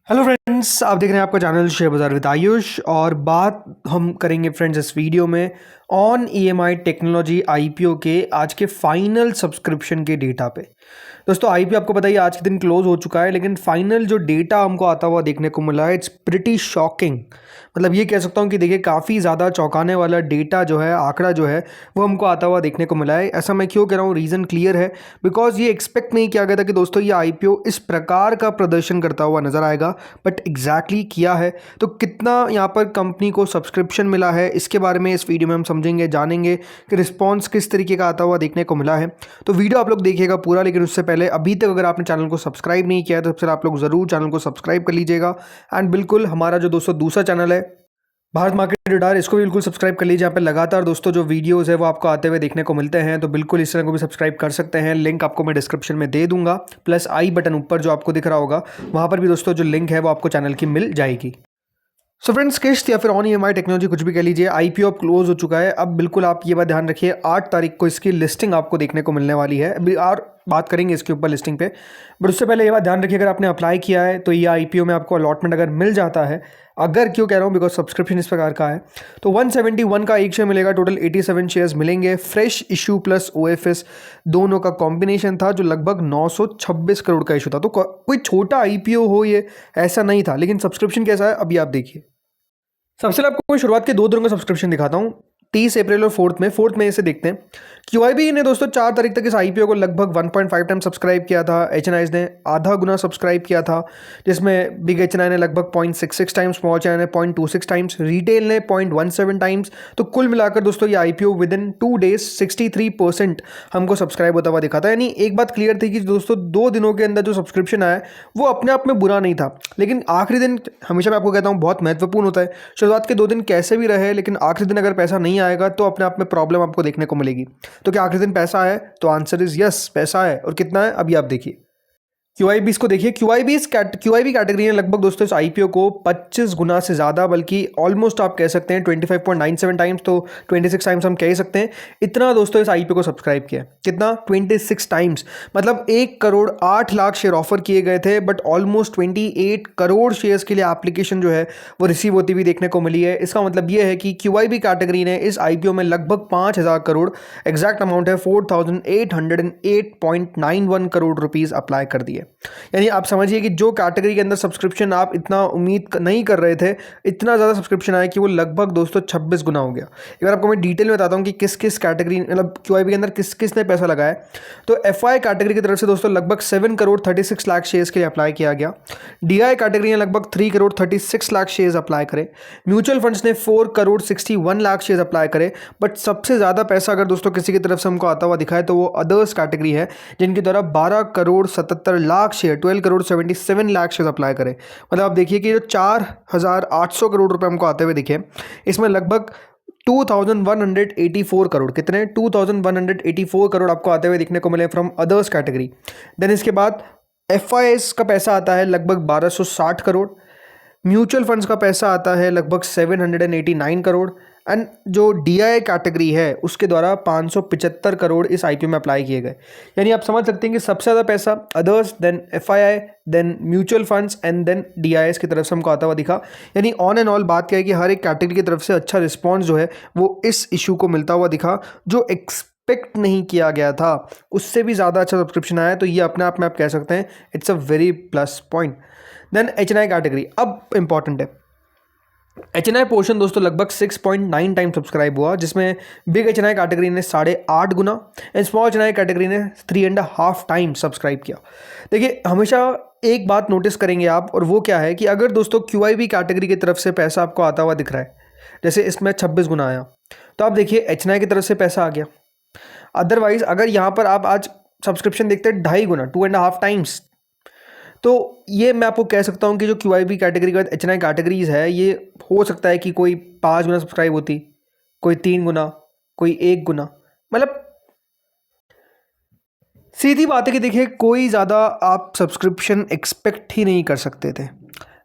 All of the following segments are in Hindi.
हेलो फ्रेंड्स, आप देख रहे हैं आपका चैनल शेयर बाजार विद आयुष। और बात हम करेंगे फ्रेंड्स इस वीडियो में ऑन ईएमआई टेक्नोलॉजी आईपीओ के आज के फाइनल सब्सक्रिप्शन के डेटा पे। दोस्तों आईपीओ आपको पता ही आज के दिन क्लोज हो चुका है, लेकिन फाइनल जो डेटा हमको आता हुआ देखने को मिला है इट्स प्रिटी शॉकिंग। मतलब ये कह सकता हूँ कि देखिए काफ़ी ज़्यादा चौंकाने वाला डेटा जो है, आंकड़ा जो है वो हमको आता हुआ देखने को मिला है। ऐसा मैं क्यों कह रहा हूँ, रीज़न क्लियर है। बिकॉज ये एक्सपेक्ट नहीं किया गया था कि दोस्तों ये आईपीओ इस प्रकार का प्रदर्शन करता हुआ नजर आएगा, बट एग्जैक्टली किया है। तो कितना यहाँ पर कंपनी को सब्सक्रिप्शन मिला है इसके बारे में इस वीडियो में हम समझेंगे, जानेंगे कि रिस्पॉन्स किस तरीके का आता हुआ देखने को मिला है। तो वीडियो आप लोग देखिएगा पूरा, लेकिन उससे पहले अभी तक अगर आपने चैनल को सब्सक्राइब नहीं किया है तो सबसे आप लोग ज़रूर चैनल को सब्सक्राइब कर लीजिएगा। एंड बिल्कुल हमारा जो दोस्तों दूसरा चैनल है भारत मार्केट रडार, इसको भी बिल्कुल सब्सक्राइब कर लीजिए। यहाँ पे लगातार दोस्तों जो वीडियोस है वो आपको आते हुए देखने को मिलते हैं, तो बिल्कुल इस चैनल को भी सब्सक्राइब कर सकते हैं। लिंक आपको मैं डिस्क्रिप्शन में दे दूंगा, प्लस आई बटन ऊपर जो आपको दिख रहा होगा वहाँ पर भी दोस्तों जो लिंक है वो आपको चैनल की मिल जाएगी। सो फ्रेंड्स, किश्त या फिर ऑन ईएमआई टेक्नोलॉजी कुछ भी कह लीजिए, आईपीओ अब क्लोज हो चुका है। अब बिल्कुल आप ये बात ध्यान रखिए, 8 तारीख को इसकी लिस्टिंग आपको देखने को मिलने वाली है। अभी और बात करेंगे इसके ऊपर लिस्टिंग पे, बट उससे पहले ये बात ध्यान रखिए, अगर आपने अप्लाई किया है तो ये आईपीओ में आपको अलॉटमेंट अगर मिल जाता है, अगर क्यों कह रहा हूँ बिकॉज सब्सक्रिप्शन इस प्रकार का है, तो 171 का एक शेयर मिलेगा, टोटल 87 शेयर्स मिलेंगे। फ्रेश इशू प्लस ओएफएस दोनों का कॉम्बिनेशन था जो लगभग 926 करोड़ का इशू था। तो कोई छोटा आईपीओ हो ये, ऐसा नहीं था। लेकिन सब्सक्रिप्शन कैसा है अभी आप देखिए। सबसे पहले आपको मैं शुरुआत के 2 दिनों का सब्सक्रिप्शन दिखाता हूँ, 30 अप्रैल और 4 मई से देखते हैं। क्यूआईबी ने दोस्तों 4 तारीख तक इस आईपीओ को लगभग 1.5 टाइम सब्सक्राइब किया था। एचएनआईज ने आधा गुना सब्सक्राइब किया था, जिसमें बिग एचएनआई ने लगभग 0.66 टाइम्स, स्मॉल एचएनआई ने 0.26 टाइम्स, रिटेल ने 0.17 टाइम्स। तो कुल मिलाकर दोस्तों ये आईपीओ विद इन 2 डेज 63% हमको सब्सक्राइब होता हुआ दिखा था। यानी एक बात क्लियर थी कि दोस्तों 2 दिनों के अंदर जो सब्सक्रिप्शन आया वो अपने आप में बुरा नहीं था, लेकिन आखिरी दिन हमेशा मैं आपको कहता हूँ बहुत महत्वपूर्ण होता है। शुरुआत के 2 दिन कैसे भी रहे, लेकिन आखिरी दिन अगर पैसा नहीं आएगा तो अपने आप में प्रॉब्लम आपको देखने को मिलेगी। तो क्या आखिरी दिन पैसा है? तो आंसर इज यस, पैसा है। और कितना है अभी आप देखिए। क्यूआईबी को देखिए, क्यूआईबी कैटेगरी ने लगभग दोस्तों इस आईपीओ को 25 गुना से ज़्यादा, बल्कि ऑलमोस्ट आप कह सकते हैं 25.97 टाइम्स, तो 26 टाइम्स हम कह ही सकते हैं। इतना दोस्तों इस आईपीओ को सब्सक्राइब किया। कितना? 26 टाइम्स। मतलब 1,08,00,000 शेयर ऑफर किए गए थे, बट ऑलमोस्ट 28 करोड़ शेयर्स के लिए एप्लीकेशन जो है वो रिसीव होती हुई देखने को मिली है। इसका मतलब ये है कि क्यूआईबी कैटेगरी ने इस आईपीओ में लगभग 5,000 करोड़, एग्जैक्ट अमाउंट है 4,808.91 करोड़ रुपीज़ अप्लाई कर दिए। यानी आप समझिए कि जो कैटेगरी के अंदर सब्सक्रिप्शन आप इतना उम्मीद नहीं कर रहे थे, इतना ज़्यादा सब्सक्रिप्शन आया कि वो लगभग दोस्तों 26 गुना हो गया। एक बार आपको मैं डिटेल में बताता हूँ कि किस किस कैटेगरी, मतलब क्यूआईबी के अंदर किस किस ने पैसा लगाया। तो एफआई कैटेगरी की तरफ से दोस्तों लगभग 7 करोड़ 36 लाख शेयर्स के लिए अप्लाई किया गया। डीआई कैटेगरी ने लगभग 3 करोड़ 36 लाख शेयर्स अप्लाई करे। म्यूचुअल फंड्स ने 4 करोड़ 61 लाख शेयर्स अप्लाई करे। बट सबसे ज़्यादा पैसा अगर दोस्तों किसी की तरफ से हमको आता हुआ दिखाए तो वो अदर्स कैटेगरी है, जिनके द्वारा 12 crore 77 lakh share, 12 crore 77 lakh share apply करें। मतलब आप देखिए कि जो 4,800 करोड़ रुपए हमको आते हुए दिखे, इसमें लगभग 2,184 करोड़, कितने? 2,184 करोड़ आपको आते हुए दिखने को मिले फ्रॉम अदर्स कैटेगरी। देन इसके बाद एफआईएस का पैसा आता है लगभग 1,260 करोड़। म्यूचुअल फंड्स का पैसा आता है लगभग 789 करोड़। एंड जो डीआई कैटेगरी है उसके द्वारा 575 करोड़ इस आईपीओ में अप्लाई किए गए। यानी आप समझ सकते हैं कि सबसे ज़्यादा पैसा others, then FII, then mutual funds and then DIIs की तरफ से हमको आता हुआ दिखा। यानी ऑन एंड ऑल बात क्या है कि हर एक कैटेगरी की तरफ से अच्छा रिस्पॉन्स जो है वो इस इशू को मिलता हुआ दिखा, जो एक्सपेक्ट नहीं किया गया था उससे भी ज़्यादा अच्छा सब्सक्रिप्शन आया। तो ये अपने आप में आप कह सकते हैं it's a very plus point. Then HNI category अब इंपॉर्टेंट है। एचएनआई पोर्शन दोस्तों लगभग 6.9 टाइम सब्सक्राइब हुआ, जिसमें बिग एचएनआई कैटेगरी ने 8.5 गुना एंड स्मॉल एचएनआई कैटेगरी ने 3.5 टाइम सब्सक्राइब किया। देखिए हमेशा एक बात नोटिस करेंगे आप, और वो क्या है कि अगर दोस्तों क्यूआईबी कैटेगरी की तरफ से पैसा आपको आता हुआ दिख रहा है, जैसे इसमें 26 गुना आया, तो आप देखिए एचएनआई की तरफ से पैसा आ गया। अदरवाइज अगर यहाँ पर आप आज सब्सक्रिप्शन देखते हैं 2.5 गुना, 2.5 टाइम्स, तो ये मैं आपको कह सकता हूँ कि जो क्यूआईबी कैटेगरी का एचएनआई कैटेगरीज है, ये हो सकता है कि कोई 5 गुना सब्सक्राइब होती, कोई 3 गुना, कोई 1 गुना। मतलब सीधी बात है कि देखिए कोई ज़्यादा आप सब्सक्रिप्शन एक्सपेक्ट ही नहीं कर सकते थे।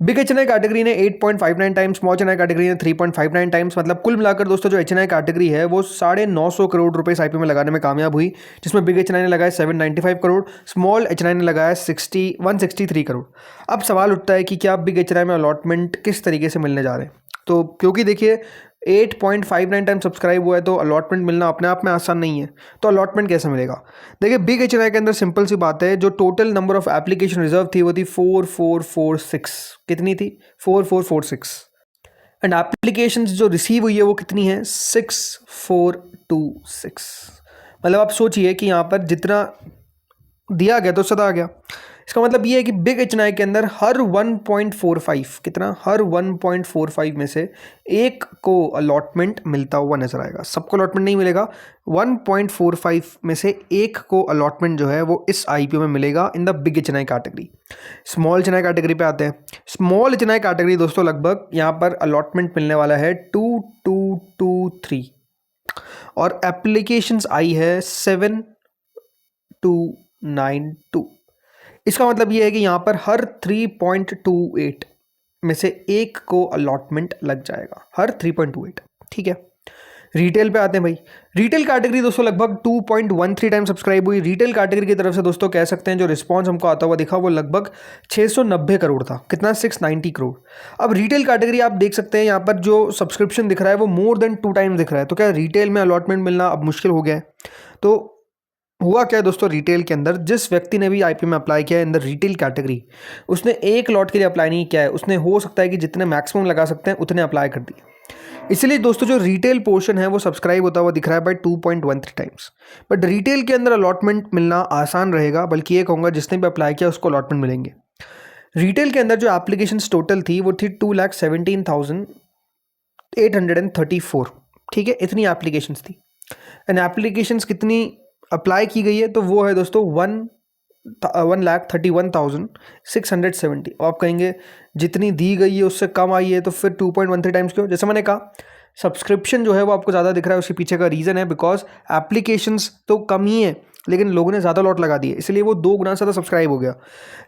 बिग एचएनआई कैटेगरी ने 8.59 टाइम्स, स्मॉल एचएनआई कैटेगरी ने 3.59 टाइम्स। मतलब कुल मिलाकर दोस्तों जो एचएनआई कैटेगरी है वो 950 करोड़ रुपए आईपीओ में लगाने में कामयाब हुई, जिसमें बिग एचएनआई ने लगाया 795 करोड़, स्मॉल एचएनआई ने लगाया 163 करोड़। अब सवाल उठता है कि क्या बिग एचएनआई में अलॉटमेंट किस तरीके से मिलने जा रहे हैं। तो क्योंकि देखिए 8.59 टाइम सब्सक्राइब हुआ है तो अलॉटमेंट मिलना अपने आप में आसान नहीं है। तो अलॉटमेंट कैसे मिलेगा? देखिए बिग एचएनआई के अंदर सिंपल सी बात है, जो total number of application reserve थी वो थी 4446। कितनी थी? 4446। एंड एप्लीकेशंस जो रिसीव हुई है वो कितनी है? 6426। मतलब आप सोचिए कि यहाँ पर जितना दिया गया तो सदा आ गया। इसका मतलब ये है कि बिग एचएनआई के अंदर हर 1.45, कितना? हर 1.45 में से एक को अलॉटमेंट मिलता हुआ नजर आएगा। सबको अलॉटमेंट नहीं मिलेगा, 1.45 में से एक को अलॉटमेंट जो है वो इस आईपीओ में मिलेगा in the big HNI category. Small HNI category पे आते हैं। स्मॉल एचएनआई कैटेगरी दोस्तों लगभग यहाँ पर अलॉटमेंट मिलने वाला है 2223 और एप्लीकेशंस आई है 7292। इसका मतलब ये है कि यहाँ पर हर 3.28 में से एक को अलॉटमेंट लग जाएगा, हर 3.28। ठीक है, रिटेल पे आते हैं भाई। रिटेल कैटेगरी दोस्तों लगभग 2.13 टाइम सब्सक्राइब हुई। रिटेल कैटेगरी की तरफ से दोस्तों कह सकते हैं जो रिस्पांस हमको आता हुआ दिखा वो लगभग 690 करोड़ था। कितना? 690 करोड़। अब रिटेल कैटेगरी आप देख सकते हैं यहाँ पर जो सब्सक्रिप्शन दिख रहा है वो मोर देन 2 टाइम्स दिख रहा है। तो क्या रिटेल में अलॉटमेंट मिलना अब मुश्किल हो गया है? तो हुआ क्या है दोस्तों, रिटेल के अंदर जिस व्यक्ति ने भी आईपीओ में अप्लाई किया है इन द रिटेल कैटेगरी, उसने एक लॉट के लिए अप्लाई नहीं किया है, उसने हो सकता है कि जितने मैक्सिमम लगा सकते हैं उतने अप्लाई कर दिए। इसलिए दोस्तों जो रिटेल पोर्शन है वो सब्सक्राइब होता हुआ दिख रहा है बाय 2.13 टाइम्स। बट रिटेल के अंदर अलॉटमेंट मिलना आसान रहेगा, बल्कि ये कहूँगा जिसने भी अप्लाई किया उसको अलॉटमेंट मिलेंगे। रिटेल के अंदर जो एप्लीकेशन टोटल थी वो थी 2,17,834। ठीक है, इतनी एप्लीकेशंस थी। एंड एप्लीकेशंस कितनी अप्लाई की गई है? तो वो है दोस्तों 1,31,670। आप कहेंगे जितनी दी गई है उससे कम आई है तो फिर 2.13 टाइम्स क्यों? जैसे मैंने कहा सब्सक्रिप्शन जो है वो आपको ज़्यादा दिख रहा है, उसके पीछे का रीज़न है बिकॉज एप्लीकेशंस तो कम ही है लेकिन लोगों ने ज़्यादा लॉट लगा दिए, इसलिए वो 2 गुना ज़्यादा सब्सक्राइब हो गया।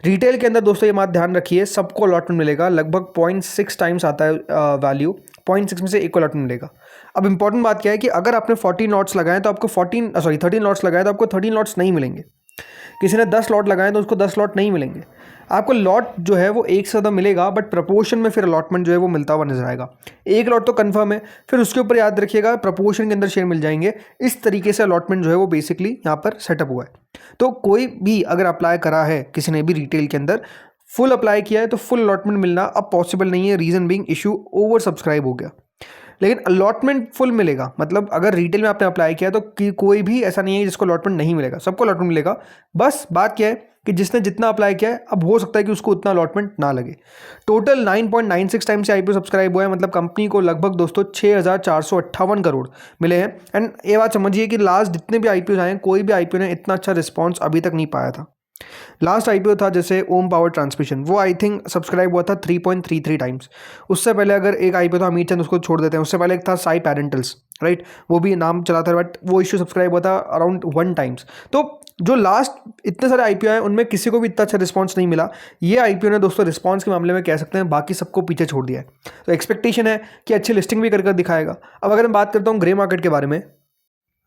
रिटेल के अंदर दोस्तों ये बात ध्यान रखिए, सबको अलॉटमेंट मिलेगा। लगभग 0.6 टाइम्स आता है वैल्यू, 0.6 में से एक को अलॉटमेंट मिलेगा। अब इंपॉर्टेंट बात क्या है कि अगर आपने 14 लॉट्स लगाए तो आपको 13 लॉट्स लगाए तो आपको 13 लॉट्स नहीं मिलेंगे। किसी ने 10 लॉट लगाए तो उसको 10 लॉट नहीं मिलेंगे। आपको लॉट जो है वो एक से ज़्यादा मिलेगा, बट प्रपोर्शन में फिर अलॉटमेंट जो है वो मिलता हुआ नजर आएगा। एक लॉट तो कंफर्म है, फिर उसके ऊपर याद रखिएगा प्रपोर्शन के अंदर शेयर मिल जाएंगे। इस तरीके से अलॉटमेंट जो है वो बेसिकली यहाँ पर सेटअप हुआ है। तो कोई भी अगर अप्लाई करा है, किसी ने भी रिटेल के अंदर फुल अप्लाई किया है तो फुल अलॉटमेंट मिलना अब पॉसिबल नहीं है। Reason being issue over subscribe हो गया। लेकिन अलॉटमेंट फुल मिलेगा, मतलब अगर रिटेल में आपने अप्लाई किया तो कोई भी ऐसा नहीं है जिसको अलॉटमेंट नहीं मिलेगा, सबको अलॉटमेंट मिलेगा। बस बात क्या है कि जिसने जितना अप्लाई किया है अब हो सकता है कि उसको उतना अलॉटमेंट ना लगे। टोटल 9.96 टाइम से आईपीओ सब्सक्राइब हुआ है, मतलब कंपनी को लगभग दोस्तों 6,458 करोड़ मिले हैं। एंड ये बात समझिए कि लास्ट जितने भी आईपीओ आए कोई भी आईपीओ ने इतना अच्छा रिस्पॉन्स अभी तक नहीं पाया था। लास्ट आईपीओ था जैसे ओम पावर ट्रांसमिशन, वो आई थिंक सब्सक्राइब हुआ था 3.33 टाइम्स। उससे पहले अगर एक आईपीओ था अमीर चंद, उसको छोड़ देते हैं, उससे पहले एक था साई पेरेंटल्स, राइट, वो भी नाम चला था बट वो इशू सब्सक्राइब हुआ था अराउंड 1 टाइम्स। तो जो लास्ट इतने सारे आईपीओ आए उनमें किसी को भी इतना अच्छा रिस्पॉन्स नहीं मिला। ये आईपीओ ने दोस्तों रिस्पॉन्स के मामले में कह सकते हैं बाकी सबको पीछे छोड़ दिया है। तो एक्सपेक्टेशन है कि अच्छी लिस्टिंग भी कर दिखाएगा। अब अगर मैं बात करता हूँ ग्रे मार्केट के बारे में,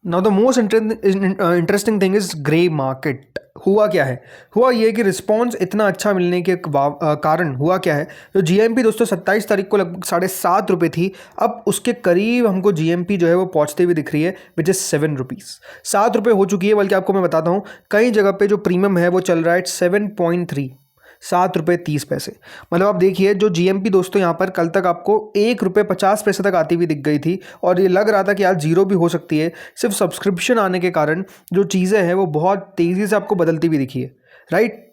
now the most interesting thing is grey market. हुआ क्या है? हुआ ये कि रिस्पॉन्स इतना अच्छा मिलने के कारण हुआ क्या है, जो जीएमपी दोस्तों 27 तारीख को लगभग 7.5 रुपये थी, अब उसके करीब हमको जीएमपी जो है वो पहुंचते हुए दिख रही है, विच इज़ 7 रुपीज़। 7 रुपये हो चुकी है, बल्कि आपको मैं बताता हूँ कई जगह पे जो प्रीमियम है वो चल रहा है 7.3, 7.30 रुपये। मतलब आप देखिए जो जीएमपी दोस्तों यहाँ पर कल तक आपको 1.50 रुपये तक आती हुई दिख गई थी और ये लग रहा था कि आज जीरो भी हो सकती है। सिर्फ सब्सक्रिप्शन आने के कारण जो चीज़ें हैं वो बहुत तेज़ी से आपको बदलती हुई दिखी है, राइट।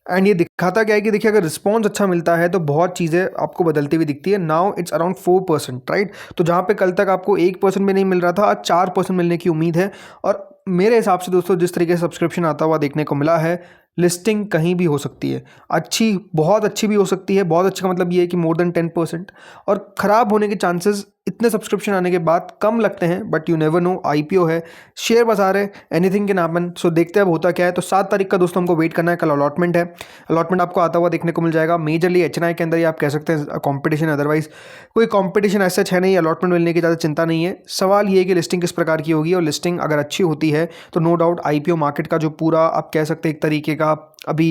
एंड ये दिखाता क्या है कि देखिए अगर रिस्पॉन्स अच्छा मिलता है तो बहुत चीज़ें आपको बदलती हुई दिखती है। Now it's around 4%, right. तो जहाँ पे कल तक आपको 1% भी नहीं मिल रहा था, आज 4% मिलने की उम्मीद है। और मेरे हिसाब से दोस्तों जिस तरीके से सब्सक्रिप्शन आता हुआ देखने को मिला है, लिस्टिंग कहीं भी हो सकती है, अच्छी, बहुत अच्छी भी हो सकती है। बहुत अच्छी का मतलब ये है कि मोर देन 10%, और ख़राब होने के चांसेस इतने सब्सक्रिप्शन आने के बाद कम लगते हैं, but you never know, IPO है, शेयर बाजार है, एनीथिंग कैन हैपन। सो देखते हैं अब होता क्या है। तो 7 तारीख का दोस्तों हमको वेट करना है। कल अलॉटमेंट है, अलॉटमेंट आपको आता हुआ देखने को मिल जाएगा। मेजरली एचएनआई के अंदर ही आप कह सकते हैं कंपटीशन, अदरवाइज कोई कंपटीशन ऐसा है नहीं। अलॉटमेंट मिलने की ज़्यादा चिंता नहीं है। सवाल ये है कि लिस्टिंग किस प्रकार की होगी, और लिस्टिंग अगर अच्छी होती है तो नो डाउट आईपीओ मार्केट का जो पूरा आप कह सकते हैं एक तरीके का अभी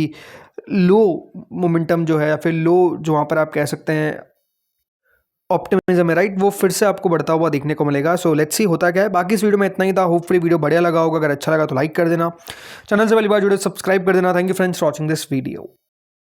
लो मोमेंटम जो है, या फिर लो जो वहाँ पर आप कह सकते हैं ऑप्टिमिज्म है, राइट, वो फिर से आपको बढ़ता हुआ देखने को मिलेगा। सो लेट्स सी होता क्या है। बाकी इस वीडियो में इतना ही था। होपफुली वीडियो बढ़िया लगा होगा। अगर अच्छा लगा तो लाइक कर देना, चैनल से पहली बार जुड़े सब्सक्राइब कर देना। Thank you friends for watching this video.